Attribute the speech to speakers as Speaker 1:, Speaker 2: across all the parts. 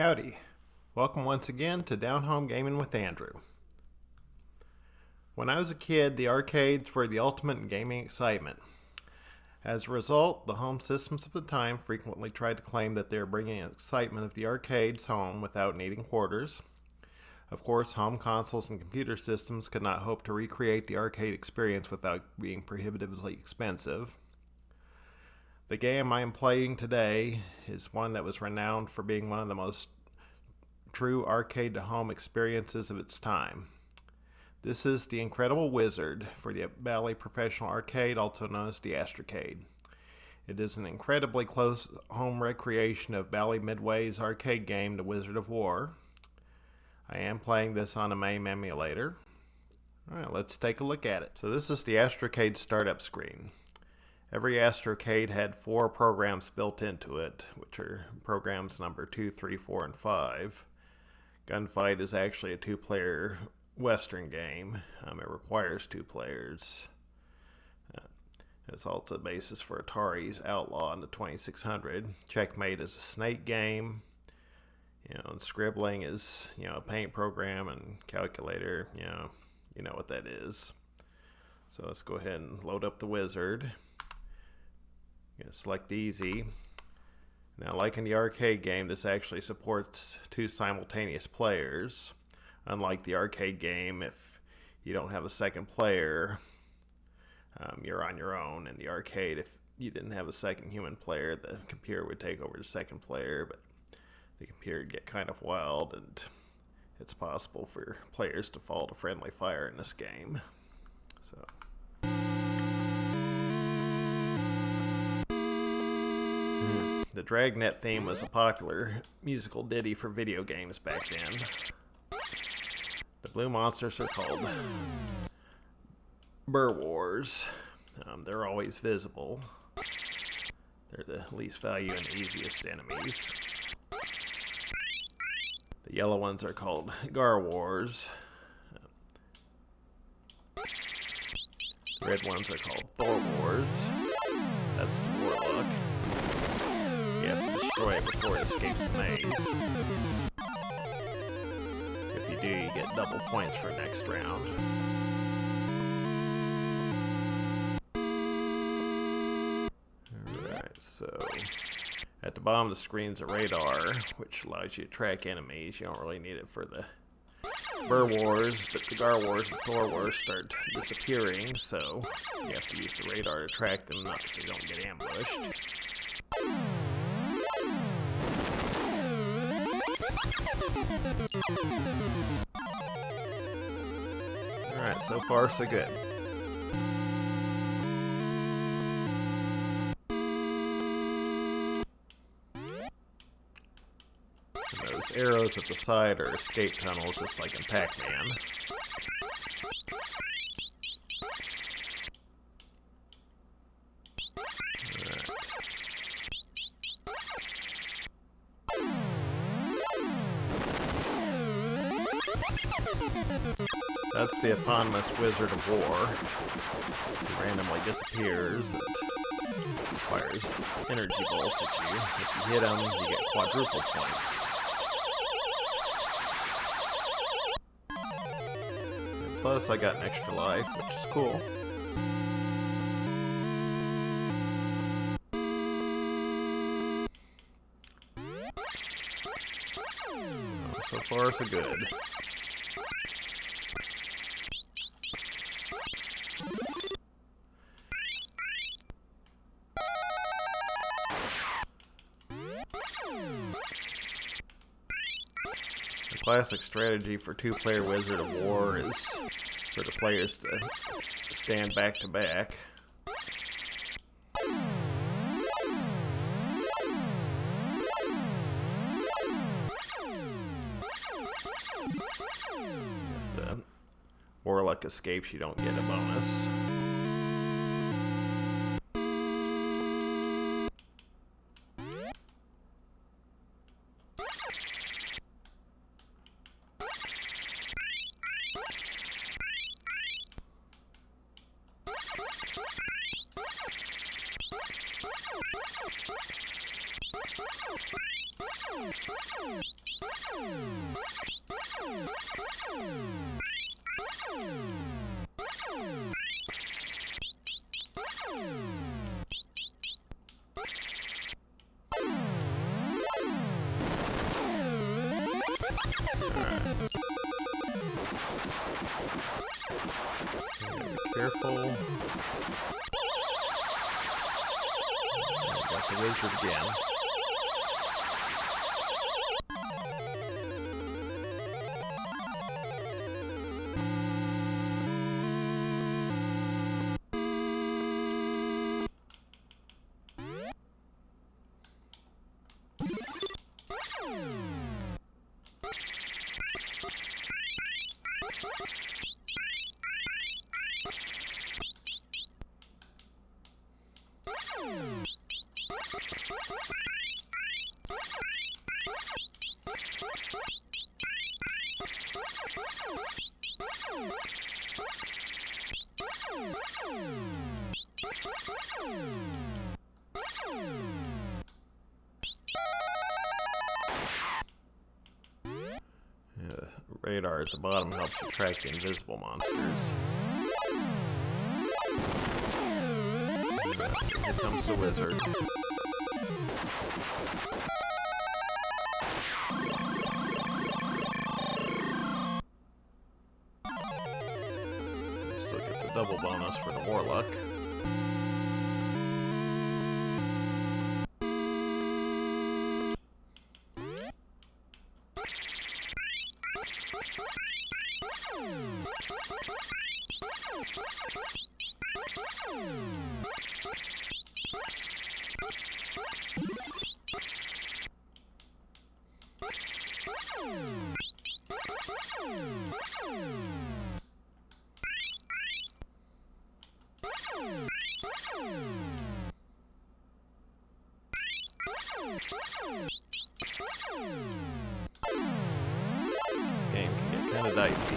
Speaker 1: Howdy. Welcome once again to Down Home Gaming with Andrew. When I was a kid, the arcades were the ultimate in gaming excitement. As a result, the home systems of the time frequently tried to claim that they were bringing excitement of the arcades home without needing quarters. Of course, home consoles and computer systems could not hope to recreate the arcade experience without being prohibitively expensive. The game I am playing today is one that was renowned for being one of the most true arcade-to-home experiences of its time. This is The Incredible Wizard for the Bally Professional Arcade, also known as the Astrocade. It is an incredibly close home recreation of Bally Midway's arcade game, The Wizard of Wor. I am playing this on a MAME emulator. Alright, let's take a look at it. So this is the Astrocade startup screen. Every Astrocade had 4 programs built into it, which are programs number 2, 3, 4, and 5. Gunfight is actually a 2-player Western game. It requires 2 players. It's also the basis for Atari's Outlaw in the 2600. Checkmate is a snake game. And scribbling is, a paint program, and calculator, you know what that is. So let's go ahead and load up the wizard. Select easy. Now, like in the arcade game, this actually supports 2 simultaneous players. Unlike the arcade game, if you don't have a second player, you're on your own. In the arcade, if you didn't have a second human player, the computer would take over the second player, but the computer would get kind of wild, and it's possible for players to fall to friendly fire in this game. So. The Dragnet theme was a popular musical ditty for video games back then. The blue monsters are called Burr Wars. They're always visible. They're the least value and easiest enemies. The yellow ones are called Gar Wars. The red ones are called Thor Wars. That's the Warlock. You have to destroy it before it escapes the maze. If you do, you get double points for next round. Alright, so at the bottom of the screen is a radar, which allows you to track enemies. You don't really need it for the Burr Wars, but the Gar Wars and Thor Wars start disappearing, so you have to use the radar to track them, so you don't get ambushed. Alright, so far so good. And those arrows at the side are escape tunnels, just like in Pac-Man. That's the eponymous Wizard of Wor. He randomly disappears. It requires energy bolts. If you hit him, you get quadruple points. And plus, I got an extra life, which is cool. So far, so good. The classic strategy for 2-player Wizard of Wor is for the players to stand back to back. If the Warlock escapes, you don't get a bonus. Be careful. Got the wizard again. Radar at the bottom helps you track the invisible monsters. So here comes the wizard. You still get the double bonus for the warlock. This game can get kind of dicey.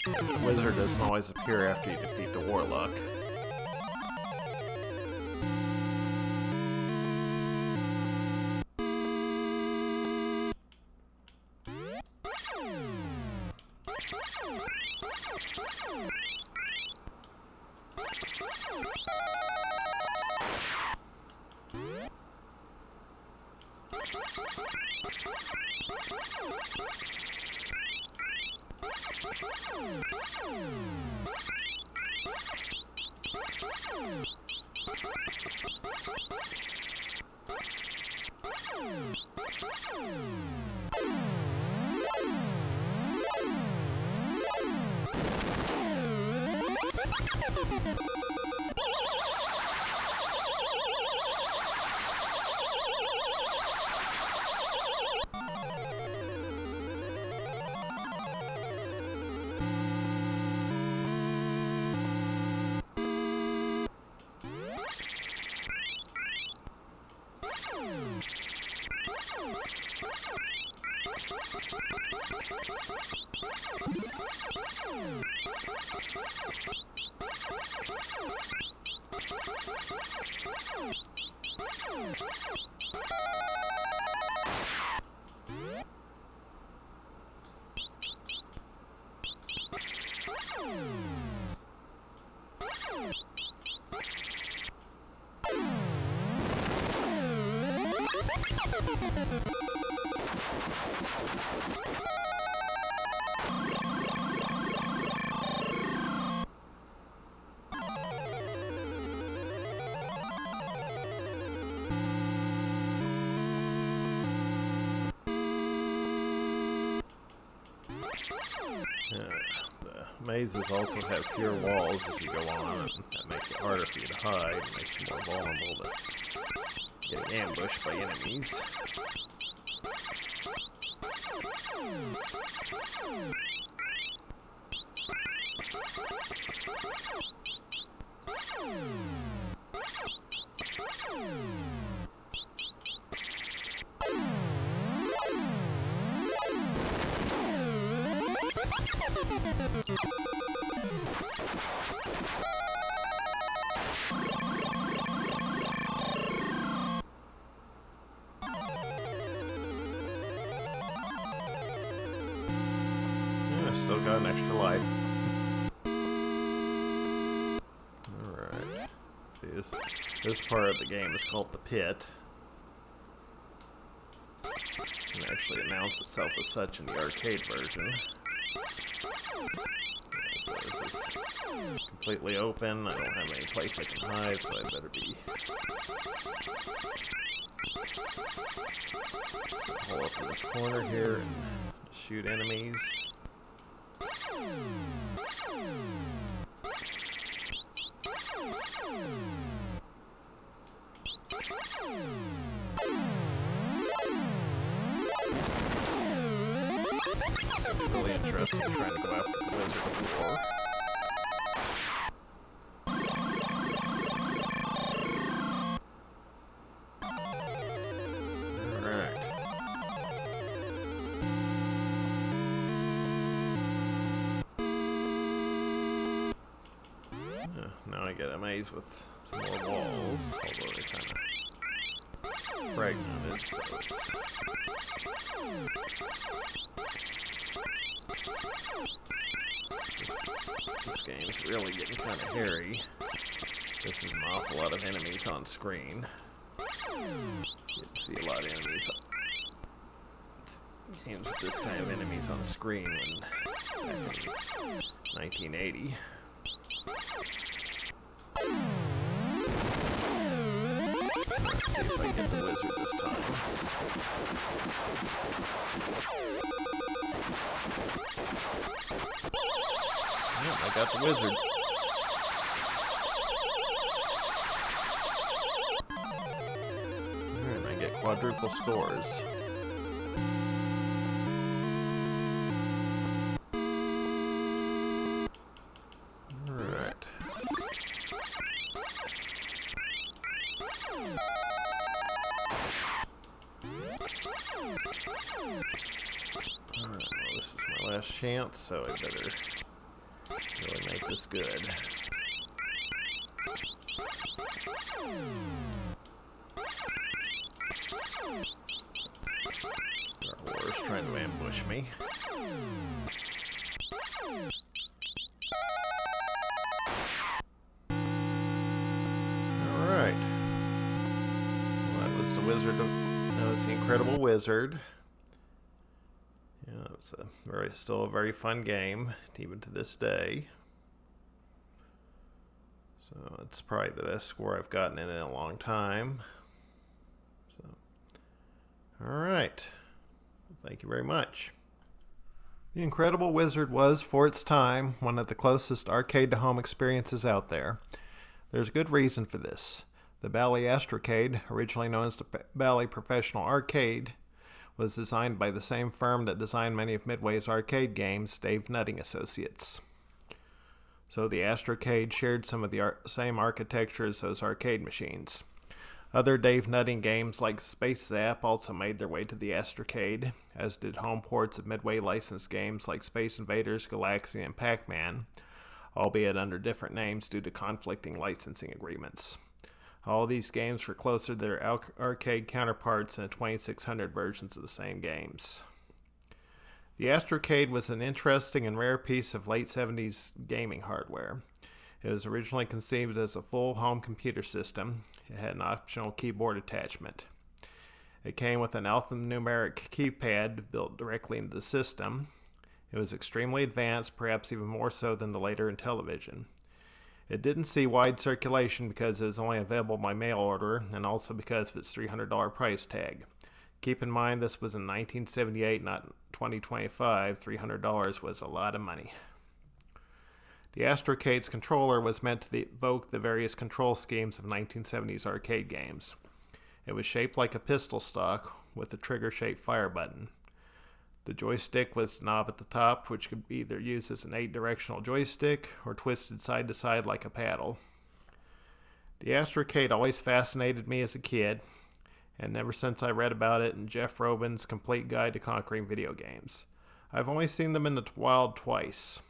Speaker 1: The wizard doesn't always appear after you defeat the warlock. The mazes also have fewer walls as you go on, and that makes it harder for you to hide, and makes you more vulnerable to getting ambushed by enemies. Yeah, still got an extra life. Alright. See, this part of the game is called the pit. It actually announced itself as such in the arcade version. So this is completely open. I don't have any place I can hide, so I better be... Hole up in this corner here and shoot enemies. Really interesting trying to go after the Wizard of Wor. Alright. Now I get a maze with some more walls, although they're kind of fragmented, so it's... This game's really getting kind of hairy. This is an awful lot of enemies on screen. You see a lot of enemies games with this kind of enemies on screen when back in 1980. Let's see if I get the wizard this time. Yep, I got the wizard. And I get quadruple scores. Alright. Alright, well, this is my last chance, so I better really make this good. Our horror's trying to ambush me. Alright. Well, that was the Wizard of... That was the Incredible Wizard. Yeah, it's still a very fun game, even to this day. So it's probably the best score I've gotten in a long time. So, all right. Thank you very much. The Incredible Wizard was, for its time, one of the closest arcade-to-home experiences out there. There's a good reason for this. The Bally Astrocade, originally known as the Bally Professional Arcade, was designed by the same firm that designed many of Midway's arcade games, Dave Nutting Associates. So the Astrocade shared some of the same architecture as those arcade machines. Other Dave Nutting games like Space Zap also made their way to the Astrocade, as did home ports of Midway licensed games like Space Invaders, Galaxy, and Pac-Man, albeit under different names due to conflicting licensing agreements. All these games were closer to their arcade counterparts in the 2600 versions of the same games. The Astrocade was an interesting and rare piece of late 70s gaming hardware. It was originally conceived as a full home computer system. It had an optional keyboard attachment. It came with an alphanumeric keypad built directly into the system. It was extremely advanced, perhaps even more so than the later Intellivision. It didn't see wide circulation because it was only available by mail order, and also because of its $300 price tag. Keep in mind this was in 1978, not 2025. $300 was a lot of money. The Astrocade's controller was meant to evoke the various control schemes of 1970s arcade games. It was shaped like a pistol stock with a trigger-shaped fire button. The joystick was the knob at the top, which could be either used as an 8-directional joystick or twisted side to side like a paddle. The Astrocade always fascinated me as a kid, and ever since I read about it in Jeff Robin's Complete Guide to Conquering Video Games. I've only seen them in the wild twice.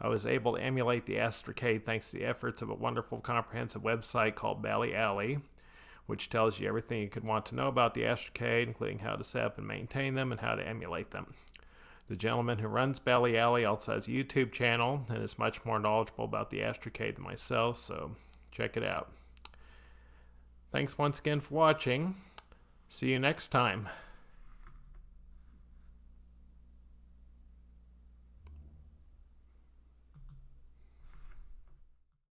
Speaker 1: I was able to emulate the Astrocade thanks to the efforts of a wonderful comprehensive website called Bally Alley, which tells you everything you could want to know about the Astrocade, including how to set up and maintain them and how to emulate them. The gentleman who runs Bally Alley also has a YouTube channel and is much more knowledgeable about the Astrocade than myself, so check it out. Thanks once again for watching. See you next time.